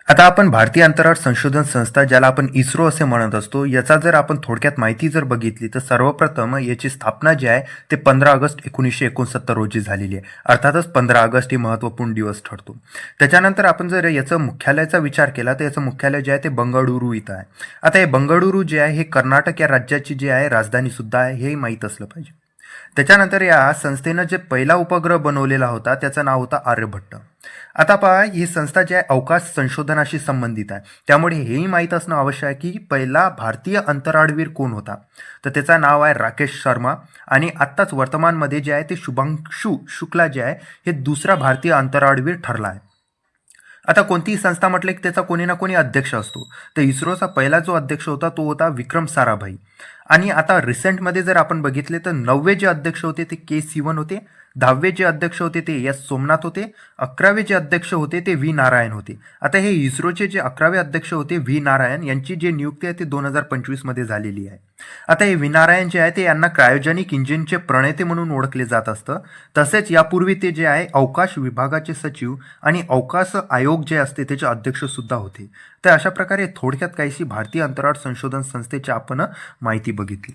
आता आपण भारतीय अंतराळ संशोधन संस्था, ज्याला आपण इस्रो असे म्हणत असतो, याचा जर आपण थोडक्यात माहिती जर बघितली तर सर्वप्रथम याची स्थापना जी आहे ते 15 ऑगस्ट 1969 रोजी झालेली आहे. अर्थातच 15 ऑगस्ट ही महत्त्वपूर्ण दिवस ठरतो. त्याच्यानंतर आपण जर याचं मुख्यालयाचा विचार केला तर याचं मुख्यालय जे आहे ते बंगळुरू इथं आहे. आता हे बंगळुरू जे आहे हे कर्नाटक या राज्याची जी आहे राजधानी सुद्धा आहे, हे माहीत असलं पाहिजे. त्याच्यानंतर या संस्थेनं जे पहिला उपग्रह बनवलेला होता त्याचं नाव होतं आर्यभट्ट. आता पहा, ही संस्था जी आहे अवकाश संशोधनाशी संबंधित आहे, त्यामुळे हेही माहीत असणं आवश्यक आहे की पहिला भारतीय अंतराळवीर कोण होता. तर त्याचं नाव आहे राकेश शर्मा. आणि आत्ताच वर्तमानमध्ये जे आहे ते शुभांशु शुक्ला जे आहे हे दुसरा भारतीय अंतराळवीर ठरला आहे. आता कोणतीही संस्था म्हटलं की त्याचा कोणी ना कोणी अध्यक्ष असतो. तर इस्रोचा पहिला जो अध्यक्ष होता तो होता विक्रम साराभाई. आणि आता रिसेंटमध्ये जर आपण बघितले तर 9वे जे अध्यक्ष होते ते के. सिवन होते, 10वे जे अध्यक्ष होते ते सोमनाथ होते, 11वे जे अध्यक्ष होते ते नारायण होते. आता हे इस्रोचे जे 11वे अध्यक्ष होते नारायण यांची जी नियुक्ती आहे ती 2025मध्ये झालेली आहे. आता हे नारायण जे आहे ते यांना क्रायोजेनिक इंजिनचे प्रणेते म्हणून ओळखले जात असतं. तसेच यापूर्वी ते जे आहे अवकाश विभागाचे सचिव आणि अवकाश आयोग जे असते त्याचे अध्यक्ष सुद्धा होते. तर अशा प्रकारे थोडक्यात काहीशी भारतीय अंतराळ संशोधन संस्थेची आपण माहिती बघितली.